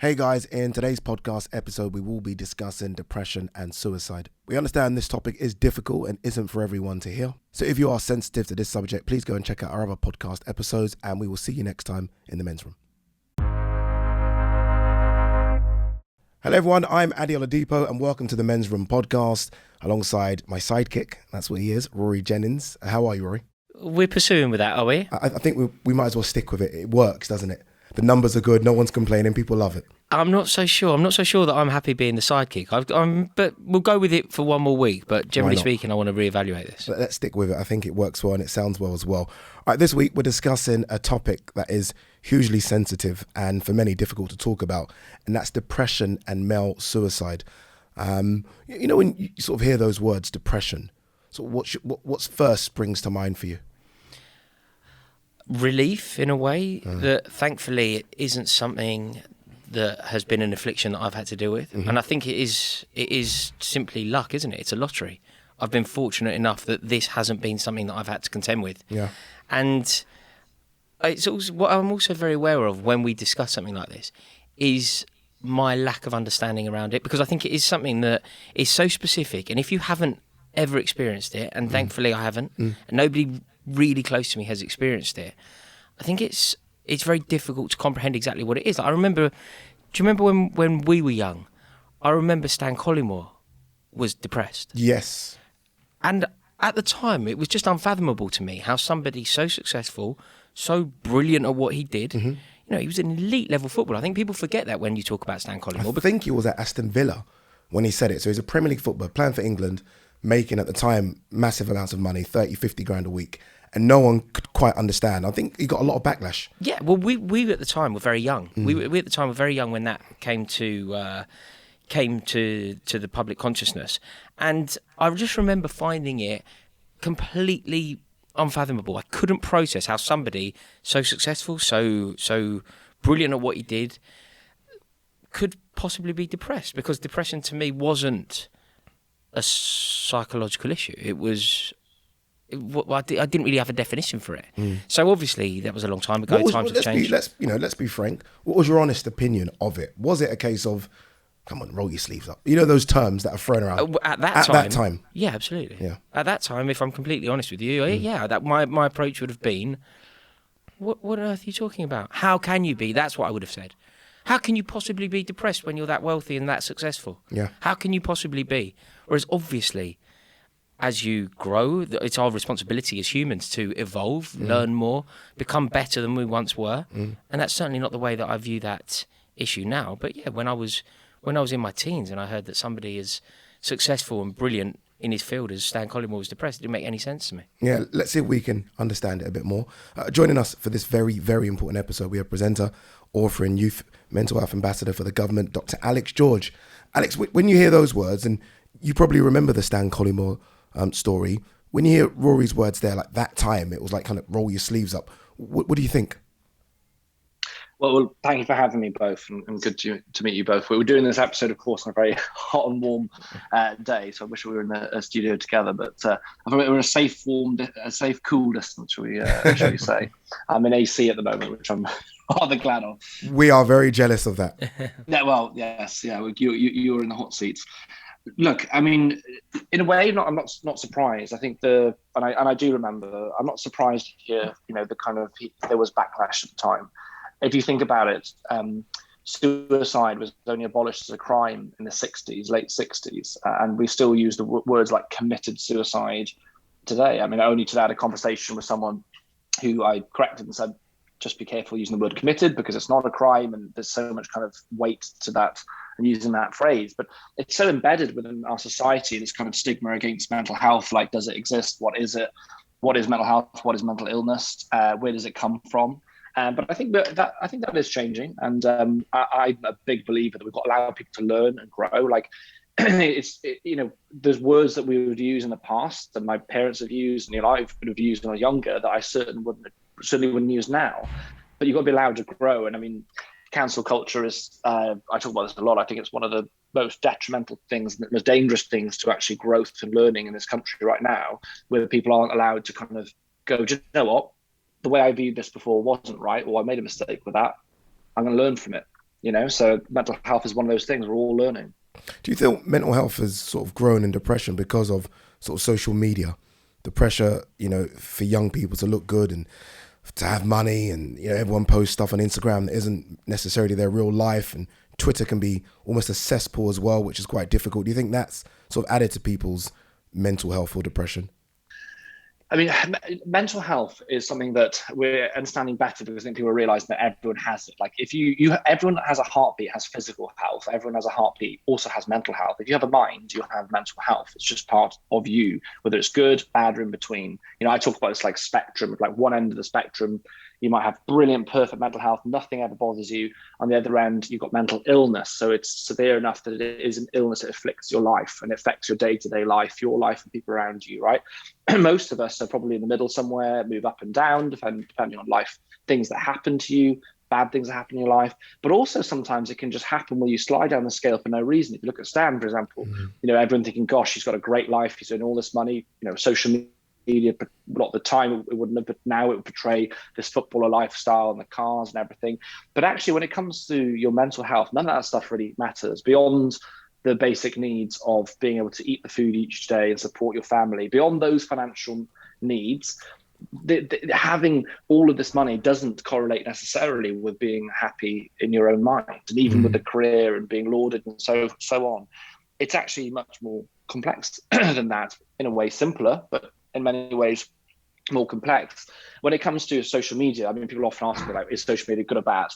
Hey guys, in today's podcast episode, we will be discussing depression and suicide. We understand this topic is difficult and isn't for everyone to hear. So if you are sensitive to this subject, please go and check out our other podcast episodes, and we will see you next time in the men's room. Hello everyone, I'm Ade Oladipos and welcome to the Men's Room podcast alongside my sidekick, that's what he is, Rory Jennings. How are you, Rory? We're pursuing with that, are we? I think we might as well stick with it. It works, doesn't it? The numbers are good, no one's complaining, people love it. I'm not so sure. I'm not so sure that I'm happy being the sidekick. But we'll go with it for one more week. But generally speaking, I want to reevaluate this. But let's stick with it. I think it works well and it sounds well as well. All right, this week we're discussing a topic that is hugely sensitive and for many difficult to talk about, and that's depression and male suicide. When you sort of hear those words, depression, so what's first springs to mind for you? Relief, in a way, that thankfully it isn't something that has been an affliction that I've had to deal with. Mm-hmm. And I think it is simply luck, isn't it? It's a lottery. I've been fortunate enough that this hasn't been something that I've had to contend with. Yeah. And it's also, what I'm also very aware of when we discuss something like this is my lack of understanding around it, because I think it is something that is so specific. And if you haven't ever experienced it, and thankfully I haven't, and nobody really close to me has experienced it, I think it's very difficult to comprehend exactly what it is. Like, do you remember when we were young? I remember Stan Collymore was depressed. Yes. And at the time, it was just unfathomable to me how somebody so successful, so brilliant at what he did, he was an elite level footballer. I think people forget that when you talk about Stan Collymore. I think he was at Aston Villa when he said it. So he's a Premier League footballer, playing for England, making at the time massive amounts of money, 30, 50 grand a week. And no one could quite understand. I think he got a lot of backlash. Yeah, well, we at the time were very young. We at the time were very young when that came to the public consciousness, and I just remember finding it completely unfathomable. I couldn't process how somebody so successful, so brilliant at what he did, could possibly be depressed. Because depression to me wasn't a psychological issue. It was. I didn't really have a definition for it. So obviously that was a long time ago. Times have changed. Let's be frank. What was your honest opinion of it? Was it a case of, come on, roll your sleeves up? You know those terms that are thrown around at that time. Yeah, absolutely. Yeah. At that time, if I'm completely honest with you, that my approach would have been, what on earth are you talking about? How can you be? That's what I would have said. How can you possibly be depressed when you're that wealthy and that successful? Yeah. How can you possibly be? Whereas obviously, as you grow, it's our responsibility as humans to evolve, learn more, become better than we once were. And that's certainly not the way that I view that issue now. But yeah, when I was in my teens and I heard that somebody as successful and brilliant in his field as Stan Collymore was depressed, it didn't make any sense to me. Yeah, let's see if we can understand it a bit more. Joining us for this very, very important episode, we have presenter, author and youth mental health ambassador for the government, Dr. Alex George. Alex, when you hear those words, and you probably remember the Stan Collymore story, when you hear Rory's words there, like that time, it was like kind of roll your sleeves up. What do you think? Well, thank you for having me both, and good to meet you both. We were doing this episode, of course, on a very hot and warm day, so I wish we were in a studio together. But I thought we were a safe, cool distance, shall we say? I'm in AC at the moment, which I'm rather glad of. We are very jealous of that. Yeah, well, yes, yeah. You're in the hot seats. Look, I mean, in a way, I'm not surprised. I think I do remember. I'm not surprised to hear, the kind of there was backlash at the time. If you think about it, suicide was only abolished as a crime in the late 60s, and we still use the words like committed suicide today. I mean, only today I had a conversation with someone who I corrected and said, just be careful using the word committed because it's not a crime, and there's so much kind of weight to that and using that phrase. But it's so embedded within our society, this kind of stigma against mental health. Like, does it exist? What is it? What is mental health? What is mental illness? Where does it come from? But I think that is changing, and I'm a big believer that we've got to allow people to learn and grow. Like, there's words that we would use in the past that my parents have used, and I would have used when I was younger, that I certainly wouldn't use now. But you've got to be allowed to grow. And I mean, cancel culture is, I talk about this a lot. I think it's one of the most detrimental things, the most dangerous things to actually growth and learning in this country right now, where people aren't allowed to kind of go, do you know what? The way I viewed this before wasn't right, or I made a mistake with that. I'm going to learn from it. So mental health is one of those things we're all learning. Do you feel mental health has sort of grown in depression because of sort of social media? The pressure, for young people to look good and to have money, and everyone posts stuff on Instagram that isn't necessarily their real life, and Twitter can be almost a cesspool as well, which is quite difficult. Do you think that's sort of added to people's mental health or depression? I mean, mental health is something that we're understanding better because I think people are realizing that everyone has it. Like if everyone that has a heartbeat has physical health. Everyone has a heartbeat also has mental health. If you have a mind, you have mental health. It's just part of you, whether it's good, bad, or in between. I talk about this like spectrum, like one end of the spectrum, you might have brilliant, perfect mental health. Nothing ever bothers you. On the other end, you've got mental illness. So it's severe enough that it is an illness that afflicts your life and affects your day-to-day life, your life and people around you, right? Most of us are probably in the middle somewhere, move up and down, depending on life, things that happen to you, bad things that happen in your life. But also sometimes it can just happen where you slide down the scale for no reason. If you look at Stan, for example, everyone thinking, gosh, he's got a great life. He's doing all this money, social media, but a lot of the time it wouldn't have, but now it would portray this footballer lifestyle and the cars and everything. But actually, when it comes to your mental health, none of that stuff really matters beyond the basic needs of being able to eat the food each day and support your family. Beyond those financial needs, having all of this money doesn't correlate necessarily with being happy in your own mind, and even with the career and being lauded and so on. It's actually much more complex than that. In a way, simpler, but in many ways more complex. When it comes to social media, I mean, people often ask me, like, is social media good or bad?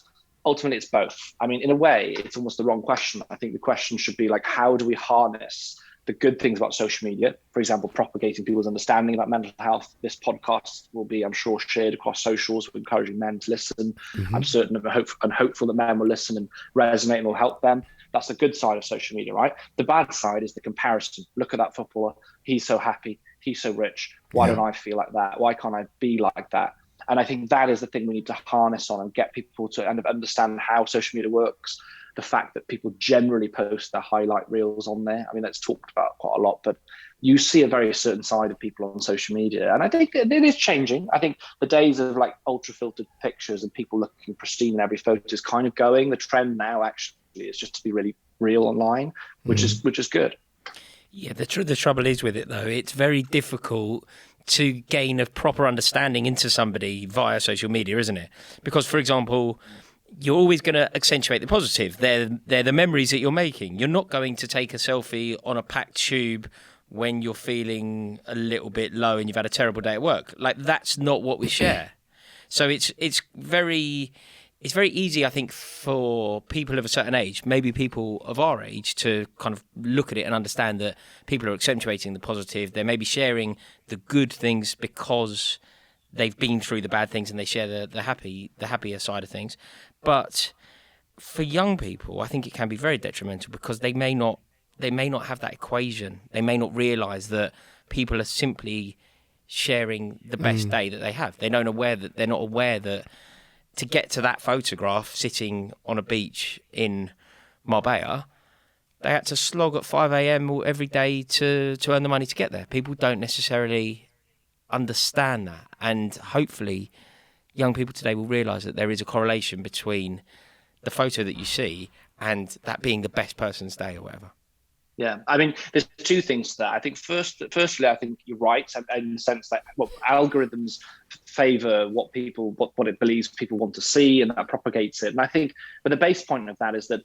Ultimately, it's both. I mean, in a way, it's almost the wrong question. I think the question should be like, how do we harness the good things about social media? For example, propagating people's understanding about mental health. This podcast will be, I'm sure, shared across socials, encouraging men to listen. I'm certain of and hopeful that men will listen and resonate and will help them. That's the good side of social media, right? The bad side is the comparison. Look at that footballer. He's so happy. He's so rich. Why don't I feel like that? Why can't I be like that? And I think that is the thing we need to harness on and get people to kind of understand how social media works. The fact that people generally post their highlight reels on there. I mean, that's talked about quite a lot, but you see a very certain side of people on social media. And I think it is changing. I think the days of like ultra filtered pictures and people looking pristine in every photo is kind of going. The trend now actually is just to be really real online, which is good. Yeah, the trouble is with it, though, it's very difficult to gain a proper understanding into somebody via social media, isn't it? Because, for example, you're always going to accentuate the positive. They're the memories that you're making. You're not going to take a selfie on a packed tube when you're feeling a little bit low and you've had a terrible day at work. Like, that's not what we share. So it's very easy, I think, for people of a certain age, maybe people of our age, to kind of look at it and understand that people are accentuating the positive. They may be sharing the good things because they've been through the bad things and they share the happier side of things. But for young people, I think it can be very detrimental because they may not have that equation. They may not realise that people are simply sharing the best day that they have. They're not aware that to get to that photograph sitting on a beach in Marbella, they had to slog at 5 a.m. every day to earn the money to get there. People don't necessarily understand that. And hopefully young people today will realise that there is a correlation between the photo that you see and that being the best person's day or whatever. Yeah, I mean, there's two things to that. I think firstly, I think you're right in the sense that algorithms favour what it believes people want to see, and that propagates it. And I think, but the base point of that is that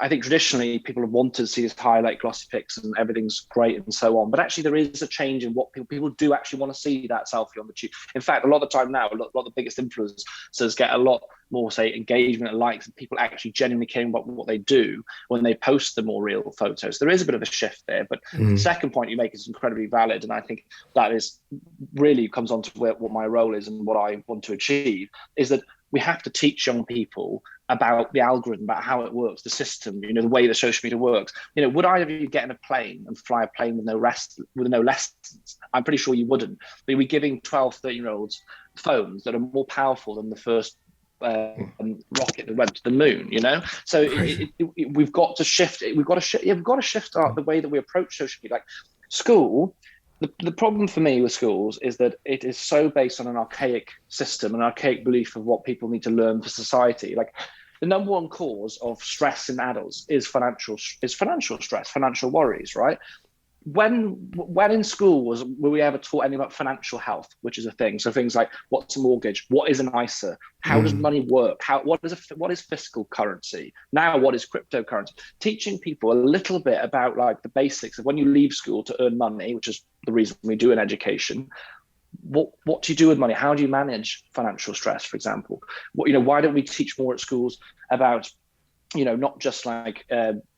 I think traditionally people have wanted to see this highlight glossy pics and everything's great and so on. But actually there is a change in what people do actually want to see that selfie on the tube. In fact, a lot of the time now, a lot of the biggest influencers get a lot more, say, engagement and likes, and people actually genuinely caring about what they do when they post the more real photos. There is a bit of a shift there. But the second point you make is incredibly valid. And I think that is really comes on to what my role is and what I want to achieve, is that we have to teach young people about the algorithm, about how it works, the system, the way that social media works. Would either of you get in a plane and fly a plane with no lessons? I'm pretty sure you wouldn't. But we're giving 12, 13-year-olds phones that are more powerful than the first rocket that went to the moon. So we've got to shift. We've got to shift the way that we approach social media. Like school. The problem for me with schools is that it is so based on an archaic system, an archaic belief of what people need to learn for society. Like the number one cause of stress in adults is financial stress, financial worries, right? When in school were we ever taught anything about financial health, which is a thing? So things like, what's a mortgage? What is an ISA? How does money work? What is fiscal currency? Now, what is cryptocurrency? Teaching people a little bit about like the basics of when you leave school to earn money, which is the reason we do an education. What do you do with money? How do you manage financial stress, for example? Why don't we teach more at schools about, not just like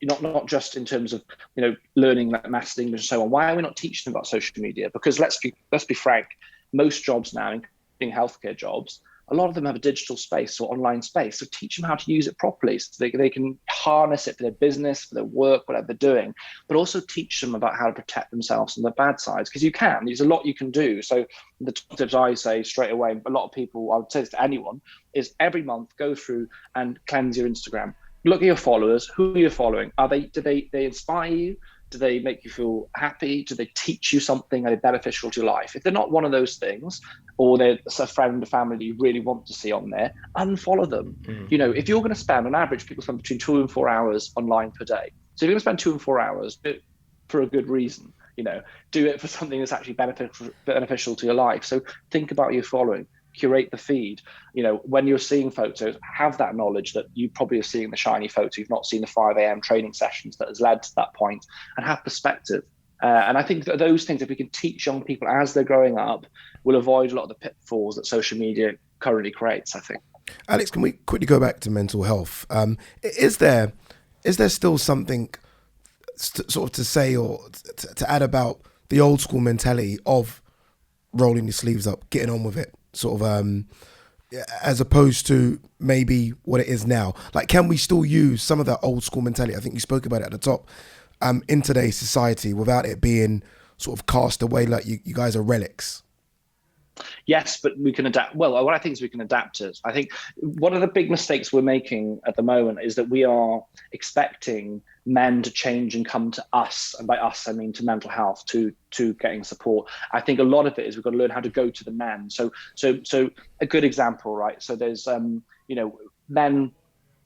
not just in terms of learning like maths, English, and so on. Why are we not teaching them about social media? Because let's be frank, most jobs now, including healthcare jobs, a lot of them have a digital space or online space. So teach them how to use it properly, so they can harness it for their business, for their work, whatever they're doing. But also teach them about how to protect themselves from the bad sides, because there's a lot you can do. So the top tips I say straight away, a lot of people, I would say this to anyone, is every month go through and cleanse your Instagram. Look at your followers. Who are you following? Do they inspire you? Do they make you feel happy? Do they teach you something that is beneficial to your life? If they're not one of those things, or they're a friend or family that you really want to see on there, unfollow them. If you're going to spend, on average, people spend between 2 and 4 hours online per day. So if you're going to spend 2 and 4 hours, do it for a good reason. Do it for something that's actually beneficial to your life. So think about your following. Curate the feed. When you're seeing photos, have that knowledge that you probably are seeing the shiny photo. You've not seen the 5 a.m. training sessions that has led to that point, and have perspective. And I think that those things, if we can teach young people as they're growing up, will avoid a lot of the pitfalls that social media currently creates, I think. Alex, can we quickly go back to mental health? Is there still something sort of to say or to add about the old school mentality of rolling your sleeves up, getting on with it? Sort of as opposed to maybe what it is now. Like, can we still use some of that old school mentality? I think you spoke about it at the top, in today's society, without it being sort of cast away like you guys are relics. Yes, but we can adapt. Well, what I think is we can adapt it. I think one of the big mistakes we're making at the moment is that we are expecting men to change and come to us, and by us I mean to mental health, to getting support. I think a lot of it is we've got to learn how to go to the men. So a good example, right? So there's men.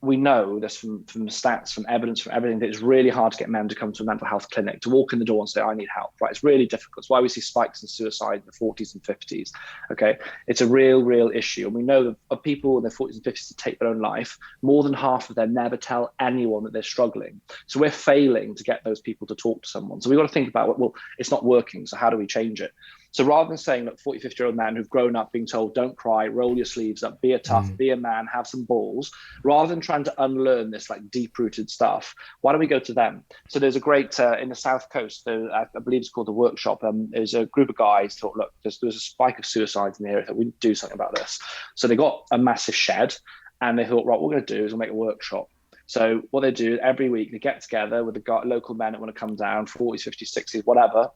We know this from stats, from evidence, from everything, that it's really hard to get men to come to a mental health clinic, to walk in the door and say, I need help, right? It's really difficult. It's why we see spikes in suicide in the 40s and 50s, okay? It's a real issue. And we know that of people in their 40s and 50s to take their own life, more than half of them never tell anyone that they're struggling. So we're failing to get those people to talk to someone. So we've got to think about, well, it's not working, so how do we change it? So rather than saying, look, 40, 50-year-old men who've grown up being told, don't cry, roll your sleeves up, be a tough, be a man, have some balls, rather than trying to unlearn this like deep-rooted stuff, why don't we go to them? So there's a great, in the South Coast, I believe it's called The Workshop, there's a group of guys thought, look, there's a spike of suicides in the area, that we need to do something about this. So they got a massive shed, and they thought, right, what we're going to do is we'll make a workshop. So what they do every week, they get together with the local men that want to come down, 40s, 50s, 60s, whatever,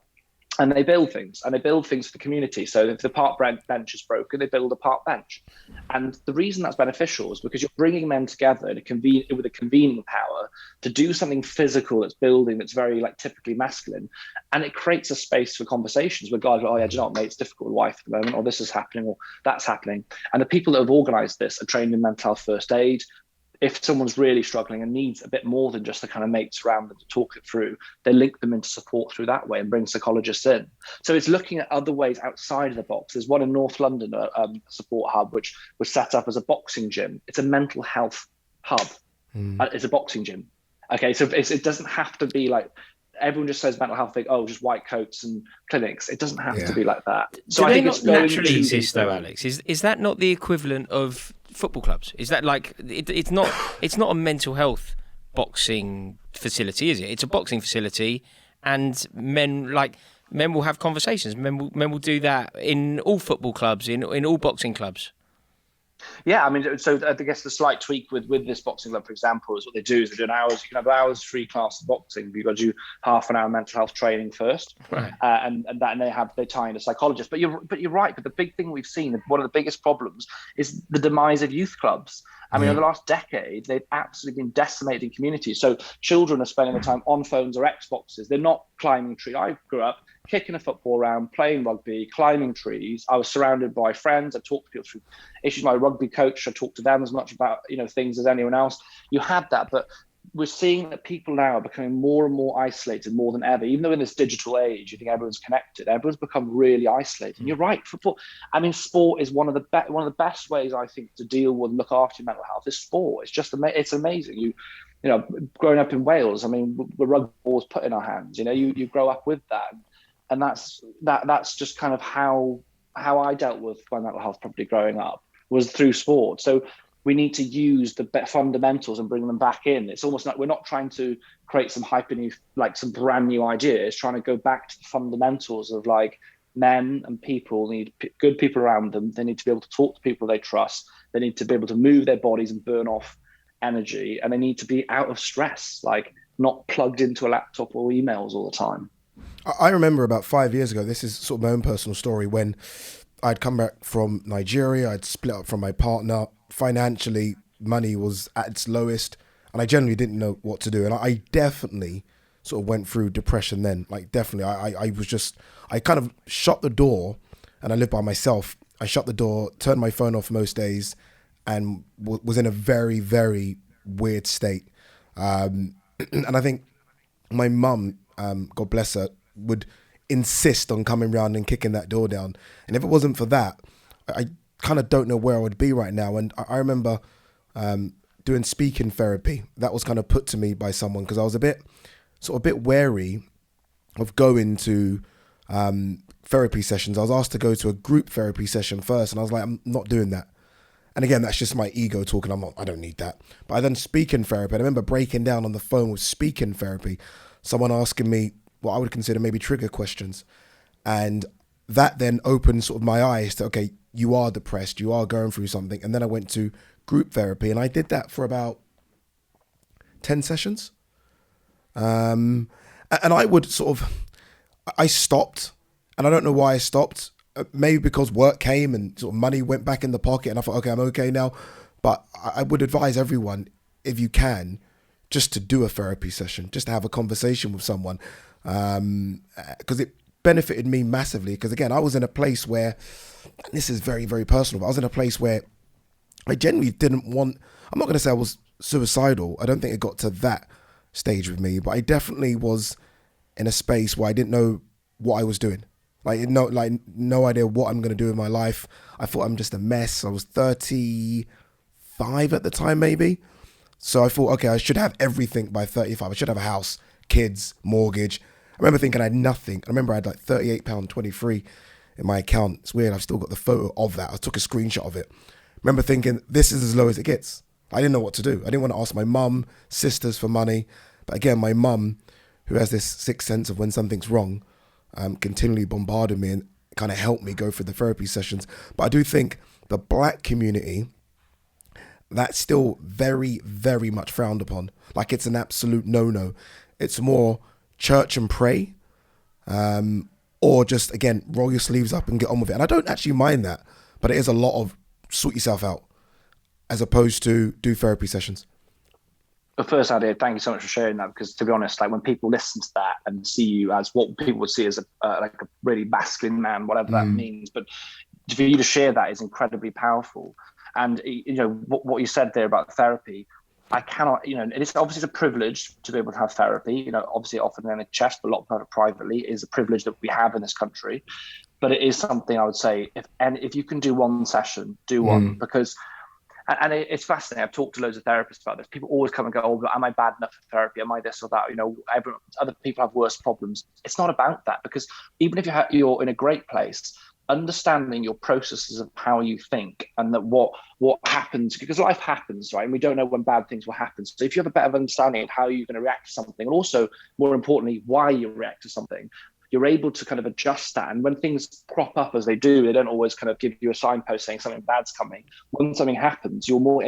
and they build things, for the community. So if the park bench is broken, they build a park bench. And the reason that's beneficial is because you're bringing men together with a convening power to do something physical that's building, that's very like typically masculine. And it creates a space for conversations where guys go, oh yeah, do you know what, mate, it's difficult with wife at the moment, or this is happening, or that's happening. And the people that have organized this are trained in mental health first aid. If someone's really struggling and needs a bit more than just the kind of mates around them to talk it through, they link them into support through that way and bring psychologists in. So it's looking at other ways outside of the box. There's one in North London, a support hub, which was set up as a boxing gym. It's a mental health hub. It's a boxing gym. Okay, so it doesn't have to be like, everyone just says mental health, oh, just white coats and clinics. It doesn't have to be like that. So Do I they think not it's going naturally to exist though, Alex? Is that not the equivalent of football clubs? Is that like it's not a mental health boxing facility, is it? It's a boxing facility, and men will have conversations. Men will do that in all football clubs, in all boxing clubs. Yeah, I mean, so I guess the slight tweak with this boxing club, for example, is what they do is they do an hours. You can have hours free class of boxing, but you've got to do half an hour mental health training first, right? And they tie in a psychologist. But you're right. But the big thing we've seen, one of the biggest problems, is the demise of youth clubs. I mean, over the last decade, they've absolutely been decimating communities. So children are spending their time on phones or Xboxes. They're not climbing trees. I grew up kicking a football around, playing rugby, climbing trees. I was surrounded by friends. I talked to people through issues. My rugby coach, I talked to them as much about, things as anyone else. You had that, but we're seeing that people now are becoming more and more isolated more than ever. Even though in this digital age, you think everyone's connected, everyone's become really isolated. And you're right, football. I mean, sport is one of the best ways, I think, to deal with and look after your mental health is sport. It's just it's amazing. You know, growing up in Wales, I mean, the rugby ball was put in our hands. You grow up with that, and that's just kind of how I dealt with my mental health probably growing up was through sport. So we need to use the fundamentals and bring them back in. It's almost like we're not trying to create some hyper new, like some brand new idea. It's trying to go back to the fundamentals of like men and people need good people around them. They need to be able to talk to people they trust. They need to be able to move their bodies and burn off energy. And they need to be out of stress, like not plugged into a laptop or emails all the time. I remember about 5 years ago, this is sort of my own personal story, when I'd come back from Nigeria, I'd split up from my partner. Financially, money was at its lowest, and I generally didn't know what to do. And I definitely sort of went through depression then. Like, definitely, I kind of shut the door, and I lived by myself. I shut the door, turned my phone off most days, and was in a very, very weird state. And I think my mum, God bless her, would insist on coming round and kicking that door down. And if it wasn't for that, I kind of don't know where I would be right now. And I remember doing speaking therapy. That was kind of put to me by someone because I was a bit wary of going to therapy sessions. I was asked to go to a group therapy session first, and I was like, I'm not doing that. And again, that's just my ego talking. I don't need that. But I then speaking therapy. I remember breaking down on the phone with speaking therapy, someone asking me what I would consider maybe trigger questions. And that then opened sort of my eyes to, okay, you are depressed, you are going through something. And then I went to group therapy, and I did that for about 10 sessions. And I would I stopped, and I don't know why I stopped. Maybe because work came and sort of money went back in the pocket, and I thought, okay, I'm okay now. But I would advise everyone, if you can, just to do a therapy session, just to have a conversation with someone. Because it benefited me massively. Because again, I was in a place where, and this is very, very personal, but I was in a place where I genuinely didn't want, I'm not going to say I was suicidal. I don't think it got to that stage with me, but I definitely was in a space where I didn't know what I was doing. No idea what I'm going to do in my life. I thought I'm just a mess. I was 35 at the time, maybe. So I thought, okay, I should have everything by 35. I should have a house, kids, mortgage. I remember thinking I had nothing. I remember I had like £38.23 in my account. It's weird. I've still got the photo of that. I took a screenshot of it. I remember thinking, this is as low as it gets. I didn't know what to do. I didn't want to ask my mum, sisters for money. But again, my mum, who has this sixth sense of when something's wrong, continually bombarded me and kind of helped me go through the therapy sessions. But I do think the black community, that's still very, very much frowned upon. Like, it's an absolute no-no. It's more church and pray, or just, again, roll your sleeves up and get on with it. And I don't actually mind that, but it is a lot of sort yourself out as opposed to do therapy sessions. But first, Ade, thank you so much for sharing that, because to be honest, like when people listen to that and see you as what people would see as a really masculine man, whatever that means, but for you to share that is incredibly powerful. And what you said there about therapy, I cannot, it's obviously a privilege to be able to have therapy. Obviously offered in the NHS, but a lot of people privately is a privilege that we have in this country. But it is something I would say, if you can do one session, do one, because. And it's fascinating. I've talked to loads of therapists about this. People always come and go, oh, am I bad enough for therapy? Am I this or that? Other people have worse problems. It's not about that, because even if you're in a great place, understanding your processes of how you think and that what happens, because life happens, right? And we don't know when bad things will happen. So if you have a better understanding of how you're going to react to something, and also, more importantly, why you react to something, you're able to kind of adjust that. And when things crop up as they do, they don't always kind of give you a signpost saying something bad's coming. When something happens, you're more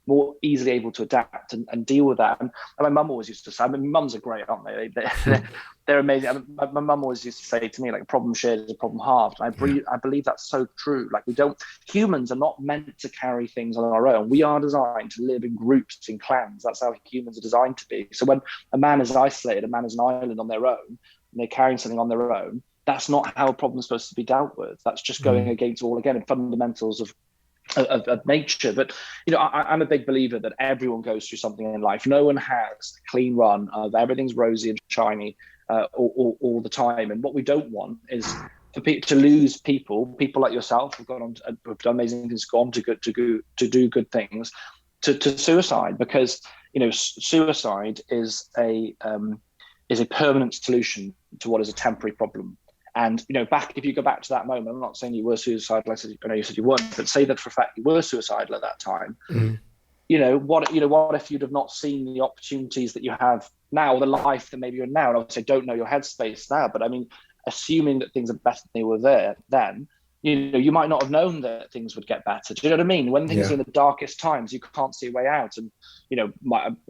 more easily able to adapt and deal with that. And my mum always used to say, I mean, mums are great, aren't they? They're amazing. I mean, my mum always used to say to me, like, a problem shared is a problem halved. And I believe that's so true. Like, humans are not meant to carry things on our own. We are designed to live in groups, in clans. That's how humans are designed to be. So when a man is isolated, a man is an island on their own, and they're carrying something on their own, that's not how a problem's supposed to be dealt with. That's just going against all, again, fundamentals of nature. But I'm a big believer that everyone goes through something in life. No one has a clean run of everything's rosy and shiny all the time. And what we don't want is for people to lose people like yourself who've gone on who've done amazing things, gone to do good things, to suicide, because suicide is a permanent solution to what is a temporary problem. And if you go back to that moment, I'm not saying you were suicidal. I know you said you weren't, but say that for a fact you were suicidal at that time. What if you'd have not seen the opportunities that you have now, the life that maybe you're in now? And obviously, I don't know your headspace now, but I mean, assuming that things are better than they were there then, you might not have known that things would get better. Do you know what I mean? When things are in the darkest times, you can't see a way out. And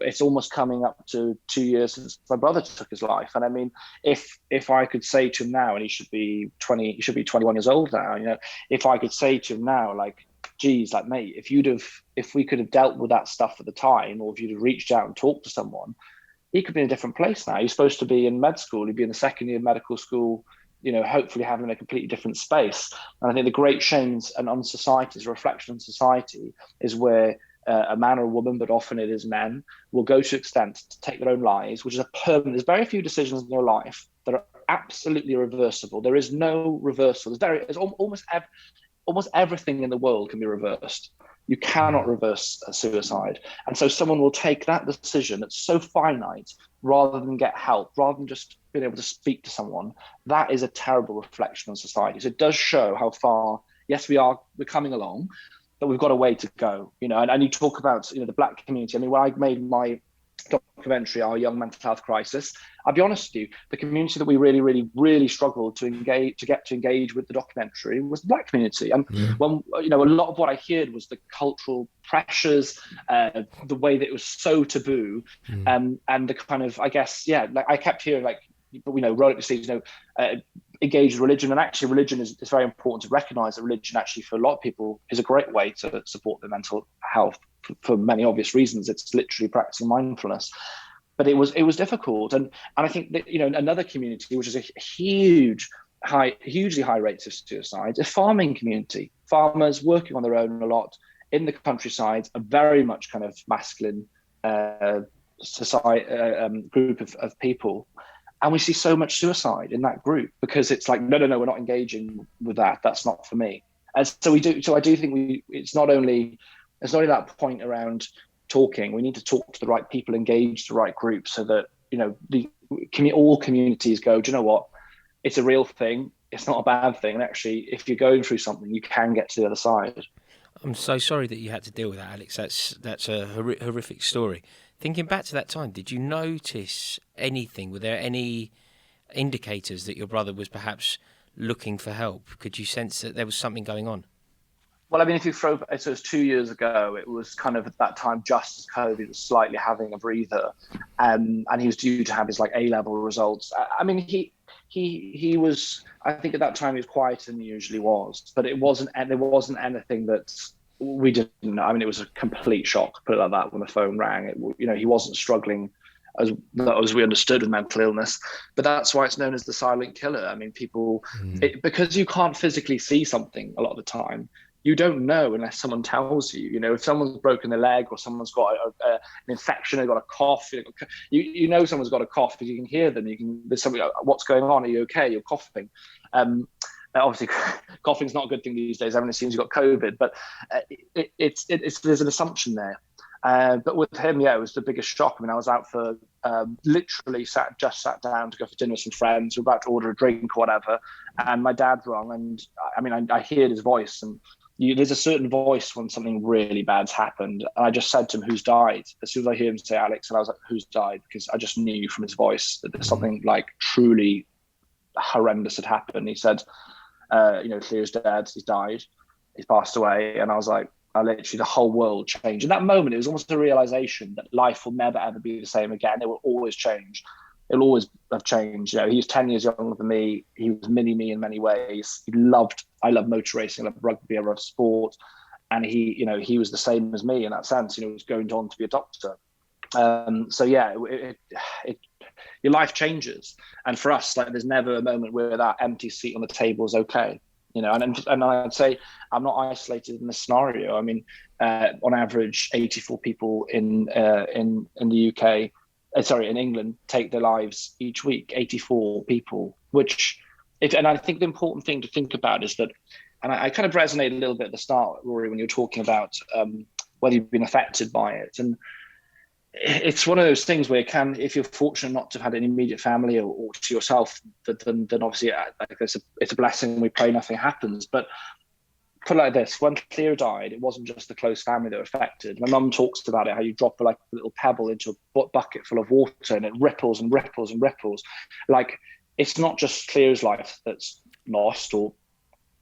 it's almost coming up to 2 years since my brother took his life. And I mean, if I could say to him now, and he should be 21 years old now, if I could say to him now, like, geez, like, mate, if we could have dealt with that stuff at the time, or if you'd have reached out and talked to someone, he could be in a different place now. He's supposed to be in med school. He'd be in the second year of medical school, hopefully having a completely different space. And I think the great shames and on society's reflection on society is where a man or a woman, but often it is men, will go to extent to take their own lives, which is a permanent. There's very few decisions in your life that are absolutely reversible. There is no reversal. There's almost everything in the world can be reversed. You cannot reverse a suicide. And so someone will take that decision that's so finite, rather than get help, rather than just being able to speak to someone. That is a terrible reflection on society. So it does show how far, yes, we're coming along, but we've got a way to go. And you talk about the Black community. I mean, when I made my documentary, Our Young Mental Health Crisis, I'll be honest with you, the community that we really, really, really struggled to get to engage with the documentary was the Black community. And when a lot of what I heard was the cultural pressures, the way that it was so taboo, and the kind of, I guess, like I kept hearing, like, roll up your sleeves, engage with religion. And actually, religion is very important to recognise that religion actually, for a lot of people, is a great way to support their mental health for many obvious reasons. It's literally practicing mindfulness. But it was difficult. And I think that, another community, which is a hugely high rates of suicide, a farming community. Farmers working on their own a lot in the countryside, a very much kind of masculine society, group of people. And we see so much suicide in that group because it's like, no, we're not engaging with that. That's not for me. And so I do think it's not only that point around talking. We need to talk to the right people, engage the right group, so that all communities go, do you know what? It's a real thing. It's not a bad thing. And actually, if you're going through something, you can get to the other side. I'm so sorry that you had to deal with that, Alex. That's a horrific story. Thinking back to that time, did you notice anything? Were there any indicators that your brother was perhaps looking for help? Could you sense that there was something going on? Well, I mean, if you so it was 2 years ago, it was kind of at that time just as COVID was slightly having a breather, and he was due to have his A-level results. I mean, he was, I think at that time he was quieter than he usually was, but there wasn't anything that we didn't know. I mean, it was a complete shock, put it like that, when the phone rang. He wasn't struggling as we understood with mental illness, but that's why it's known as the silent killer. I mean, people, because you can't physically see something a lot of the time, you don't know unless someone tells you. If someone's broken their leg or someone's got an infection, they've got a cough, someone's got a cough because you can hear them. There's something, what's going on? Are you okay? You're coughing. Obviously, coughing's not a good thing these days. Everyone assumes you've got COVID, but there's an assumption there. But with him, it was the biggest shock. I mean, I was out for literally sat down to go for dinner with some friends. We were about to order a drink or whatever, and my dad rang. And I mean, I heard his voice, and there's a certain voice when something really bad's happened. And I just said to him, "Who's died?" As soon as I hear him say Alex, and I was like, "Who's died?" Because I just knew from his voice that there's something truly horrendous had happened. He said, "Theo's dead. He's died. He's passed away." And I was like, literally the whole world changed. In that moment, it was almost a realization that life will never, ever be the same again. It will always change. It'll always have changed. He was 10 years younger than me. He was mini me in many ways. I love motor racing, I love rugby, I love sport. And he was the same as me in that sense. He was going on to be a doctor. So yeah, your life changes. And for us, like, there's never a moment where that empty seat on the table is okay. And I'd say I'm not isolated in this scenario. I mean, on average, 84 people in the UK, in England, take their lives each week. 84 people, and I think the important thing to think about is that, and I kind of resonate a little bit at the start, Rory, when you're talking about whether you've been affected by it. And it's one of those things where if you're fortunate not to have had an immediate family or to yourself, then obviously it's a blessing. We pray nothing happens. But put it like this: when Cleo died, it wasn't just the close family that were affected. My mum talks about it, how you drop like a little pebble into a bucket full of water and it ripples and ripples and ripples. Like, it's not just Cleo's life that's lost or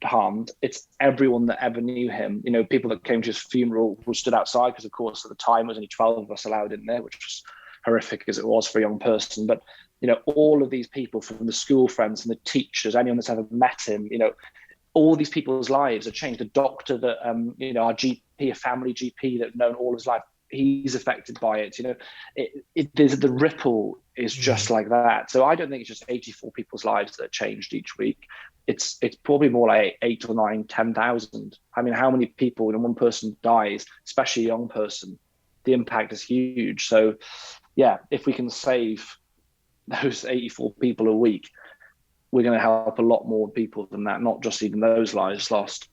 harmed, it's everyone that ever knew him. People that came to his funeral who stood outside, because of course at the time there was only 12 of us allowed in there, which was horrific as it was for a young person. But all of these people, from the school friends and the teachers, anyone that's ever met him, all these people's lives have changed. The doctor that our GP, a family GP that known all his life, he's affected by it. There's the ripple is just like that. So I don't think it's just 84 people's lives that are changed each week. It's probably more like 8 or 9, 10,000. I mean, how many people when one person dies, especially a young person, the impact is huge. So yeah, if we can save those 84 people a week, we're going to help a lot more people than that, not just even those lives lost.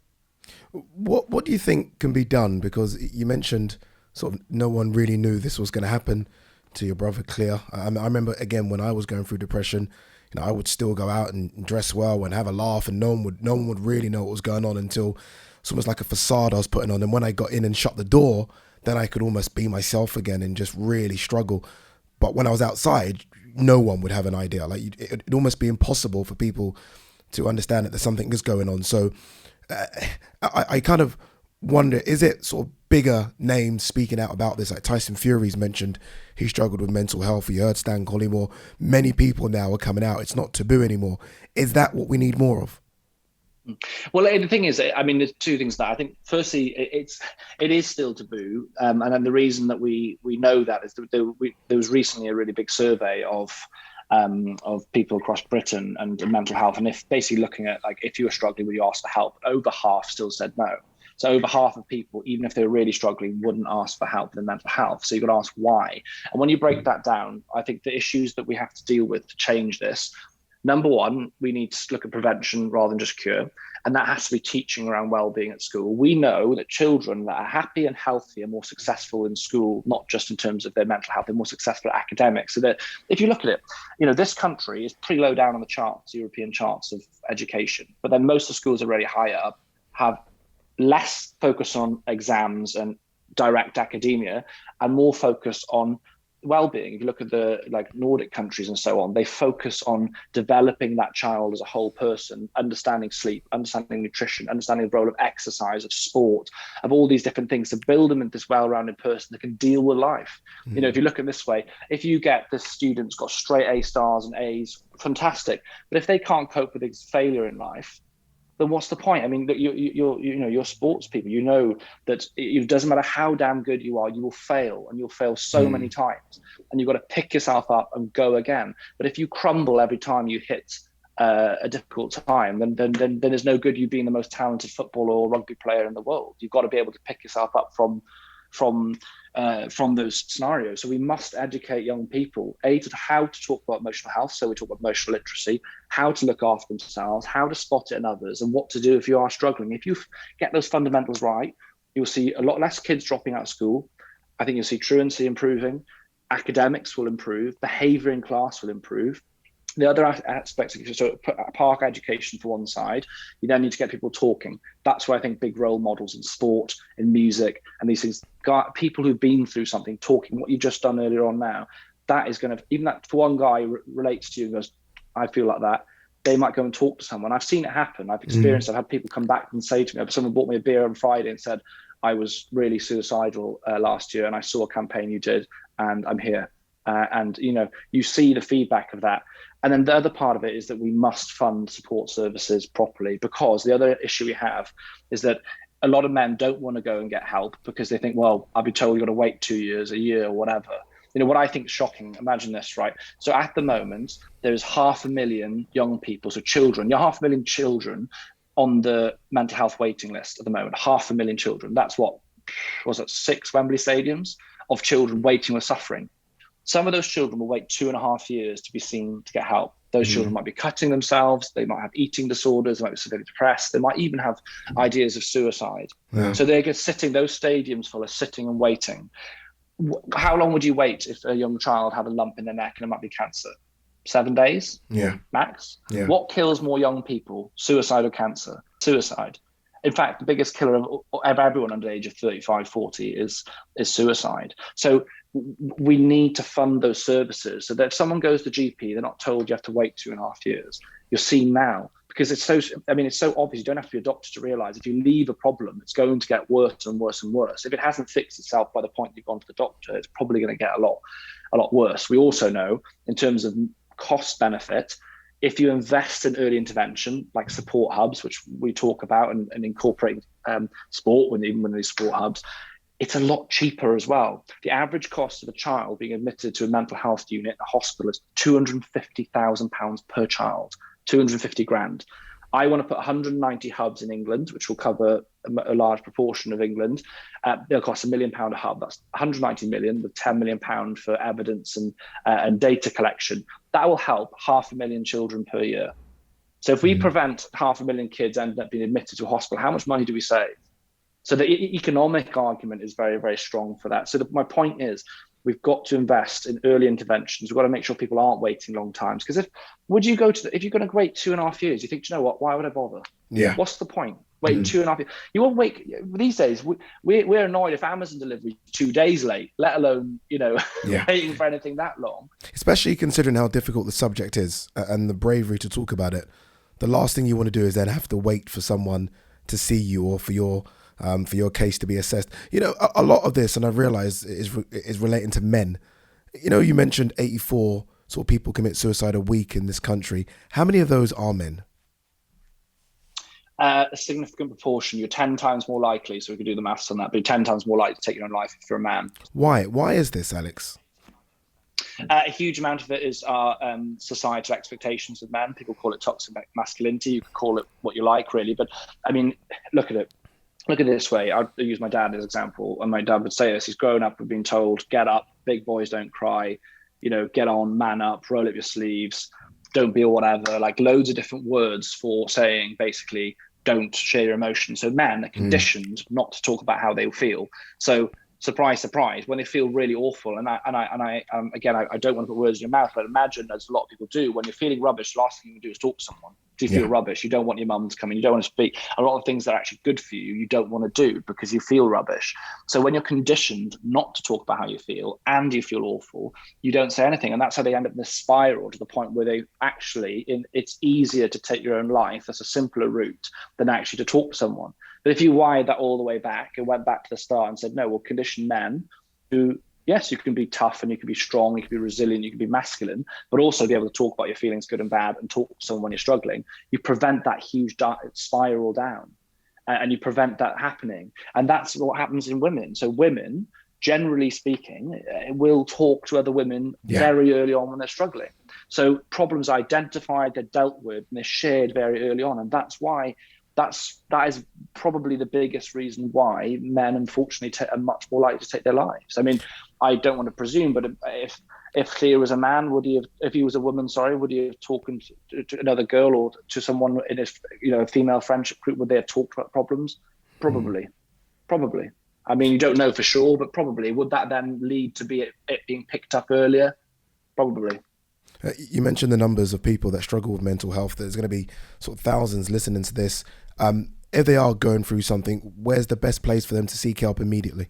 What do you think can be done? Because you mentioned sort of no one really knew this was going to happen to your brother Cleo. I remember, again, when I was going through depression, I would still go out and dress well and have a laugh, and no one would really know what was going on until it's almost like a facade I was putting on. And when I got in and shut the door, then I could almost be myself again and just really struggle. But when I was outside, no one would have an idea. Like, it'd almost be impossible for people to understand that there's something that's going on. So I kind of wonder, is it sort of bigger names speaking out about this? Like Tyson Fury's mentioned he struggled with mental health. You heard Stan Collymore. Many people now are coming out. It's not taboo anymore. Is that what we need more of? Well, the thing is, I mean, there's two things that I think. Firstly, it is still taboo, and then the reason that we know that is there was recently a really big survey of people across Britain and mental health, and if basically looking at, like, if you were struggling, would you ask for help? Over half still said no. So over half of people, even if they were really struggling, wouldn't ask for help in mental health. So you've got to ask why. And when you break that down, I think the issues that we have to deal with to change this, number one, we need to look at prevention rather than just cure. And that has to be teaching around well-being at school. We know that children that are happy and healthy are more successful in school, not just in terms of their mental health, they're more successful at academics. So that if you look at it, this country is pretty low down on the charts, European charts of education. But then most of the schools are already higher up, have less focus on exams and direct academia and more focus on well-being. If you look at the Nordic countries and so on, they focus on developing that child as a whole person, understanding sleep, understanding nutrition, understanding the role of exercise, of sport, of all these different things to build them into this well-rounded person that can deal with life. If you look at it this way, if you get the students got straight A stars and A's, fantastic. But if they can't cope with failure in life, then what's the point? I mean, you're sports people. You know that it doesn't matter how damn good you are, you will fail, and you'll fail so many times. And you've got to pick yourself up and go again. But if you crumble every time you hit a difficult time, then there's no good you being the most talented footballer or rugby player in the world. You've got to be able to pick yourself up from those scenarios. So we must educate young people, to how to talk about emotional health. So we talk about emotional literacy, how to look after themselves, how to spot it in others, and what to do if you are struggling. If you get those fundamentals right, you'll see a lot less kids dropping out of school. I think you'll see truancy improving, academics will improve, behavior in class will improve. The other aspects, so put park education for one side, you then need to get people talking. That's where I think big role models in sport, in music, and these things, people who've been through something, talking, what you've just done earlier on now, that is going to, even that for one guy relates to you and goes, I feel like that, they might go and talk to someone. I've seen it happen. I've experienced, I've had people come back and say to me, someone bought me a beer on Friday and said, I was really suicidal last year, and I saw a campaign you did, and I'm here. And you see the feedback of that. And then the other part of it is that we must fund support services properly, because the other issue we have is that a lot of men don't want to go and get help because they think, well, I'll be told you've got to wait 2 years, a year, or whatever. What I think is shocking, imagine this, right? So at the moment, there's 500,000 young people, so children, 500,000 children on the mental health waiting list at the moment. 500,000 children. That's what was it, 6 Wembley stadiums of children waiting with suffering. Some of those children will wait 2.5 years to be seen to get help. Those children might be cutting themselves. They might have eating disorders. They might be severely depressed. They might even have ideas of suicide. Yeah. So they're just sitting, those stadiums full of sitting and waiting. How long would you wait if a young child had a lump in their neck and it might be cancer? 7 days? Yeah. Max? Yeah. What kills more young people, suicide or cancer? Suicide. In fact, the biggest killer of everyone under the age of 35, 40 is suicide. So we need to fund those services so that if someone goes to GP, they're not told you have to wait 2.5 years. You're seen now, because it's so obvious. You don't have to be a doctor to realize if you leave a problem, it's going to get worse and worse and worse. If it hasn't fixed itself by the point you've gone to the doctor, it's probably going to get a lot worse. We also know, in terms of cost benefit, if you invest in early intervention, like support hubs, which we talk about, and incorporate sport even when these support hubs, it's a lot cheaper as well. The average cost of a child being admitted to a mental health unit in a hospital is £250,000 per child, 250 grand. I want to put 190 hubs in England, which will cover a large proportion of England. They'll cost £1 million a hub. That's 190 million with £10 million for evidence and data collection. That will help 500,000 children per year. So if we prevent 500,000 kids ending up being admitted to a hospital, how much money do we save? So the economic argument is very, very strong for that. So my point is, we've got to invest in early interventions. We've got to make sure people aren't waiting long times. Because if you're going to wait 2.5 years, you think, do you know what? Why would I bother? Yeah. What's the point? Waiting 2.5 years. You won't wait. These days, we're annoyed if Amazon delivery is 2 days late, let alone waiting for anything that long. Especially considering how difficult the subject is and the bravery to talk about it. The last thing you want to do is then have to wait for someone to see you or for your case to be assessed. A lot of this, and I realise, is relating to men. You mentioned 84 sort of people commit suicide a week in this country. How many of those are men? A significant proportion. You're 10 times more likely, so we could do the maths on that, but you're 10 times more likely to take your own life if you're a man. Why? Why is this, Alex? A huge amount of it is our societal expectations of men. People call it toxic masculinity. You could call it what you like, really. But, I mean, look at it. Look at it this way. I'll use my dad as an example. And my dad would say this. He's grown up with being told, get up, big boys don't cry, get on, man up, roll up your sleeves, don't be a whatever. Like loads of different words for saying basically don't share your emotions. So men are conditioned not to talk about how they feel. So surprise, surprise, when they feel really awful. And I don't want to put words in your mouth, but imagine, as a lot of people do, when you're feeling rubbish, the last thing you do is talk to someone. Do you feel rubbish? You don't want your mum to come in. You don't want to speak. A lot of things that are actually good for you, you don't want to do because you feel rubbish. So when you're conditioned not to talk about how you feel and you feel awful, you don't say anything. And that's how they end up in this spiral to the point where they actually, it's easier to take your own life. That's a simpler route than actually to talk to someone. But if you wired that all the way back and went back to the start and said, no, we'll condition men who, yes, you can be tough and you can be strong, you can be resilient, you can be masculine, but also be able to talk about your feelings, good and bad, and talk to someone when you're struggling. You prevent that huge spiral down and you prevent that happening. And that's what happens in women. So women, generally speaking, will talk to other women very early on when they're struggling. So problems are identified, they're dealt with, and they're shared very early on. And that's why that is probably the biggest reason why men, unfortunately, are much more likely to take their lives. I mean, I don't want to presume, but if Theo was a man, if he was a woman, would he have talked to another girl or to someone in a female friendship group? Would they have talked about problems? Probably. I mean, you don't know for sure, but probably. Would that then lead to it being picked up earlier? Probably. You mentioned the numbers of people that struggle with mental health. There's going to be sort of thousands listening to this. If they are going through something, where's the best place for them to seek help immediately?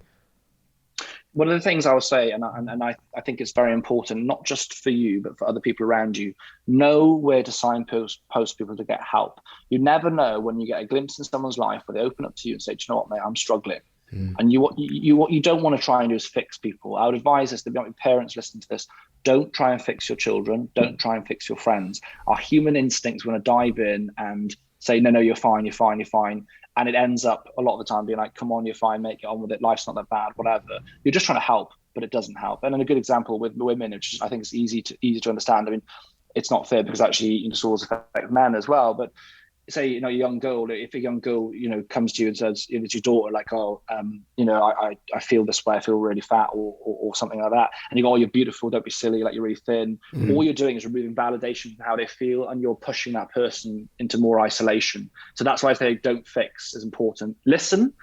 One of the things I would say, and I think it's very important, not just for you, but for other people around you, know where to signpost people to get help. You never know when you get a glimpse in someone's life where they open up to you and say, do you know what, mate, I'm struggling. And what you don't want to try and do is fix people. I would advise this, that parents listening to this, don't try and fix your children. Don't try and fix your friends. Our human instincts want to dive in and say, no, you're fine, you're fine, you're fine. And it ends up a lot of the time being like, come on, you're fine, mate, get on with it. Life's not that bad, whatever. You're just trying to help, but it doesn't help. And then a good example with women, which I think is easy to understand. I mean, it's not fair because actually schools affect men as well. But say, a young girl, if a young girl, comes to you and says, it's your daughter, like, I feel this way, I feel really fat or something like that. And you go, oh, you're beautiful, don't be silly, like you're really thin. All you're doing is removing validation from how they feel, and you're pushing that person into more isolation. So that's why I say don't fix is important. Listen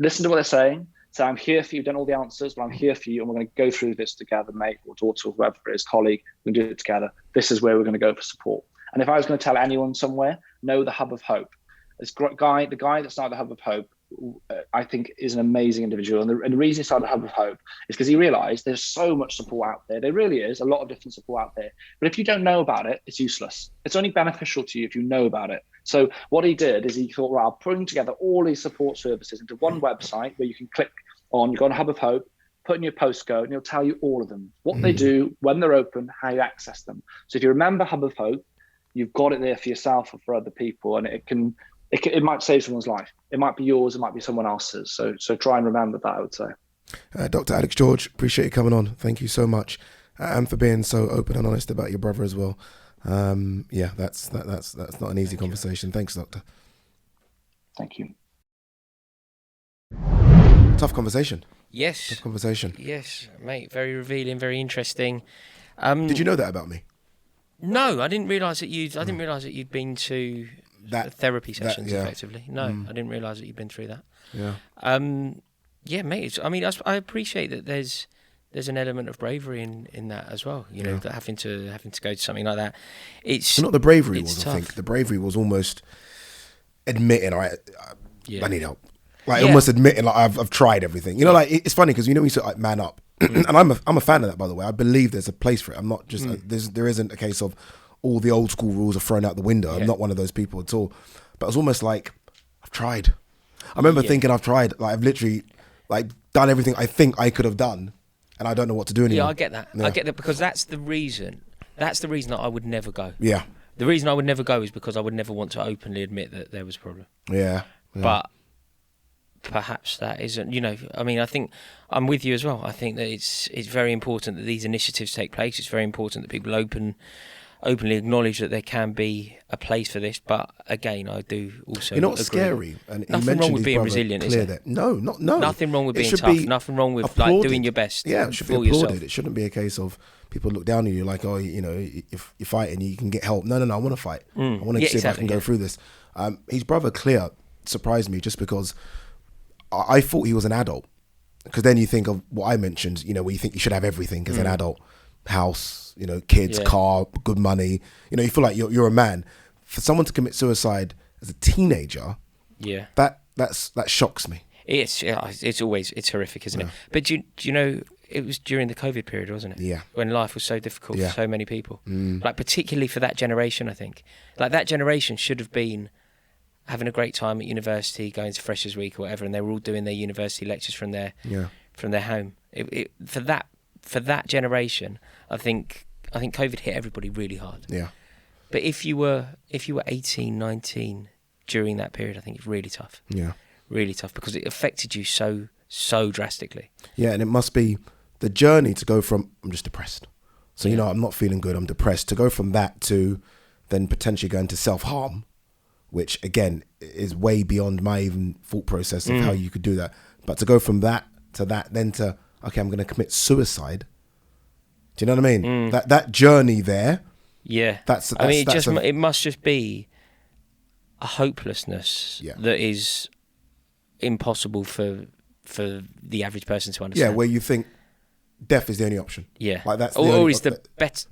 to what they're saying. So I'm here for you, don't all the answers, but I'm here for you, and we're going to go through this together, mate, or daughter, or whoever it is, colleague, we can do it together. This is where we're going to go for support. And if I was going to tell anyone somewhere, know the Hub of Hope. This guy, the guy that started the Hub of Hope, I think is an amazing individual. And the reason he started the Hub of Hope is because he realized there's so much support out there. There really is a lot of different support out there. But if you don't know about it, it's useless. It's only beneficial to you if you know about it. So what he did is he thought, well, I'll bring together all these support services into one website where you can click on, you go on Hub of Hope, put in your postcode, and he'll tell you all of them, what they do, when they're open, how you access them. So if you remember Hub of Hope, you've got it there for yourself or for other people, and it might save someone's life. It might be yours, it might be someone else's. So try and remember that, I would say. Dr. Alex George, appreciate you coming on. Thank you so much, and for being so open and honest about your brother as well. That's not an easy conversation. Thanks, Doctor. Thank you. Tough conversation. Yes. Tough conversation. Yes, mate. Very revealing. Very interesting. Did you know that about me? No, I didn't realise that you'd been to therapy sessions. Effectively, no, I didn't realise that you'd been through that. Yeah, mate. I appreciate that. There's an element of bravery in that as well. That having to go to something like that. It's not the bravery was. Tough. I think the bravery was almost admitting I need help. Almost admitting I've tried everything. It's funny because you say man up. And I'm a fan of that, by the way. I believe there's a place for it. I'm not just there isn't a case of all the old school rules are thrown out the window. I'm not one of those people at all. But it's almost like I've tried. I remember thinking I've tried. I've literally done everything I think I could have done, and I don't know what to do anymore. Yeah, I get that. Yeah. I get that because that's the reason. That's the reason that I would never go. Yeah. The reason I would never go is because I would never want to openly admit that there was a problem. Yeah. But perhaps that isn't, I think I'm with you as well. I think that it's very important that these initiatives take place. It's very important that people openly acknowledge that there can be a place for this. But again, I do also what's scary? And nothing wrong with being resilient, is there? No. Nothing wrong with being tough. Nothing wrong with doing your best. Yeah, it should be applauded. Yourself. It shouldn't be a case of people look down on you like, oh, if you're fighting, you can get help. No, I want to fight. I want to see if I can go through this. His brother Clear surprised me just because I thought he was an adult, because then you think of what I mentioned, where you think you should have everything as an adult, house, kids, car, good money, you feel like you're a man. For someone to commit suicide as a teenager, that shocks me. It's horrific, isn't it? But do you know, it was during the COVID period, wasn't it? Yeah. When life was so difficult for so many people, particularly for that generation. I think that generation should have been having a great time at university, going to Freshers Week or whatever, and they were all doing their university lectures from their home. For that generation, I think COVID hit everybody really hard. Yeah. But if you were 18, 19 during that period, I think it's really tough. Yeah. Really tough because it affected you so drastically. Yeah, and it must be the journey to go from I'm just depressed. So I'm not feeling good, I'm depressed, to go from that to then potentially going to self-harm, which again is way beyond my even thought process of how you could do that. But to go from that to that, then to, okay, I'm going to commit suicide. Do you know what I mean? That journey there. Yeah. It must just be a hopelessness that is impossible for the average person to understand. Yeah, where you think death is the only option. Yeah. That's or is the better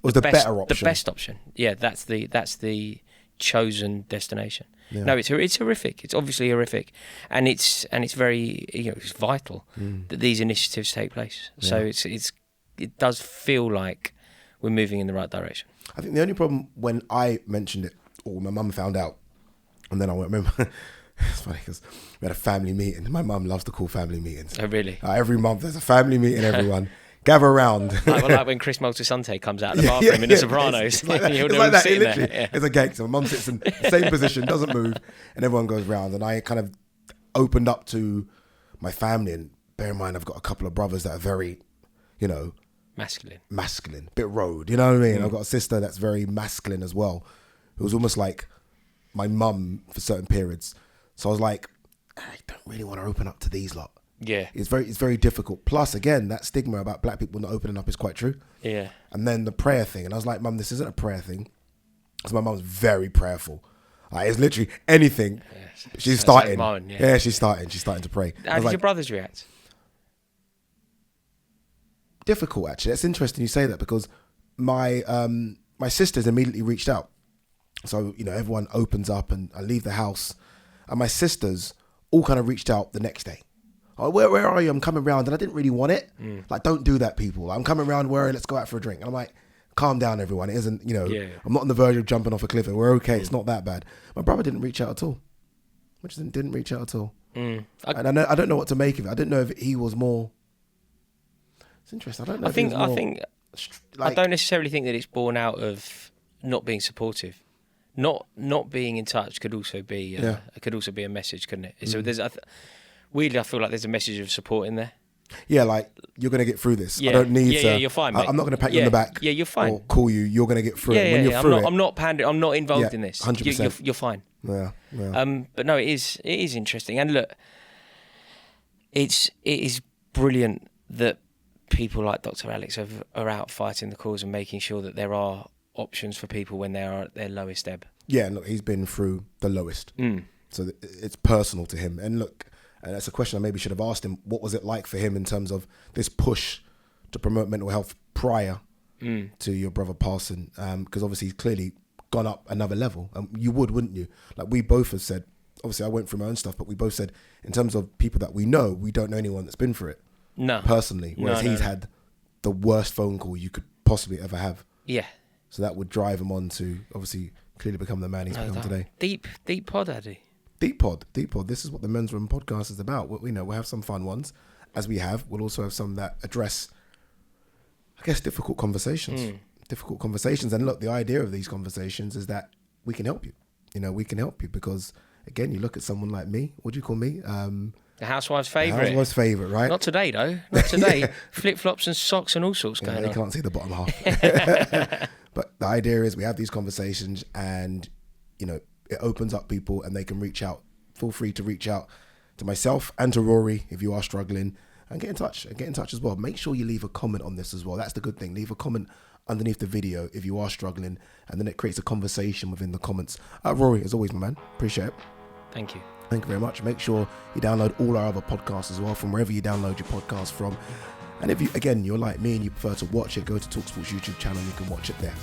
option. The best option. Yeah, that's the chosen destination. Yeah. No, it's horrific. It's obviously horrific, and it's very it's vital that these initiatives take place. So it does feel like we're moving in the right direction. I think the only problem when I mentioned it, or my mum found out, and then I won't remember, it's funny because we had a family meeting. My mum loves to call family meetings. Oh, really? Every month there's a family meeting, everyone gather around. like when Chris Moltisanti comes out of the bathroom in The Sopranos. It's like that. You're It's like that. sitting Literally, there. Yeah. it's a gangster. My mum sits in the same position, doesn't move, and everyone goes round. And I kind of opened up to my family. And bear in mind, I've got a couple of brothers that are very, masculine, bit road. You know what I mean? I've got a sister that's very masculine as well. It was almost like my mum for certain periods. So I was like, I don't really want to open up to these lot. Yeah. It's very difficult. Plus, again, that stigma about black people not opening up is quite true. Yeah. And then the prayer thing. And I was like, Mum, this isn't a prayer thing. Because my mum's very prayerful. Like, it's literally anything. Yes. She's starting. Mine, yeah, she's starting to pray. How did like, your brothers react? Difficult, actually. It's interesting you say that because my sisters immediately reached out. So, everyone opens up and I leave the house. And my sisters all kind of reached out the next day. Oh, where are you? I'm coming round. And I didn't really want it. Like, don't do that, people. I'm coming round, let's go out for a drink. And I'm like, calm down, everyone. It isn't, I'm not on the verge of jumping off a cliff and we're okay. It's not that bad. My brother didn't reach out at all. Which didn't reach out at all. And I don't know what to make of it. I didn't know if he was more... It's interesting. I don't know I don't necessarily think that it's born out of not being supportive. Not being in touch could also be a message, couldn't it? So there's weirdly, I feel like there's a message of support in there. Yeah, like, you're going to get through this. Yeah. I don't need to... Yeah, you're fine, mate. I'm not going to pat you on the back. Yeah, you're fine. Or call you. You're going to get through it. Yeah, When you're through I'm not pandering. I'm not involved in this. 100%. You're fine. Yeah. But no, it is interesting. And look, it is brilliant that people like Dr. Alex are out fighting the cause and making sure that there are options for people when they are at their lowest ebb. Yeah, look, he's been through the lowest. So it's personal to him. And look, and that's a question I maybe should have asked him. What was it like for him in terms of this push to promote mental health prior to your brother passing? Because obviously he's clearly gone up another level. You wouldn't you? Like, we both have said, obviously I went through my own stuff, but we both said in terms of people that we don't know anyone that's been through it. No. Personally. Whereas he's had the worst phone call you could possibly ever have. Yeah. So that would drive him on to obviously clearly become the man he's become today. Deep pod, Ade. Deep pod. This is what the Men's Room podcast is about. We'll have some fun ones, as we have. We'll also have some that address, I guess, difficult conversations. Difficult conversations. And look, the idea of these conversations is that we can help you. We can help you because, again, you look at someone like me. What do you call me? The housewife's favourite. The housewife's favourite, right? Not today, though. Not today. Yeah. Flip-flops and socks and all sorts going on. They can't see the bottom half. But the idea is we have these conversations and, it opens up people and they can reach out. Feel free to reach out to myself and to Rory if you are struggling and get in touch. And get in touch as well. Make sure you leave a comment on this as well. That's the good thing. Leave a comment underneath the video if you are struggling, and then it creates a conversation within the comments. Rory, as always, my man. Appreciate it. Thank you. Thank you very much. Make sure you download all our other podcasts as well from wherever you download your podcast from. And if you're like me and you prefer to watch it, go to talkSPORT's YouTube channel and you can watch it there.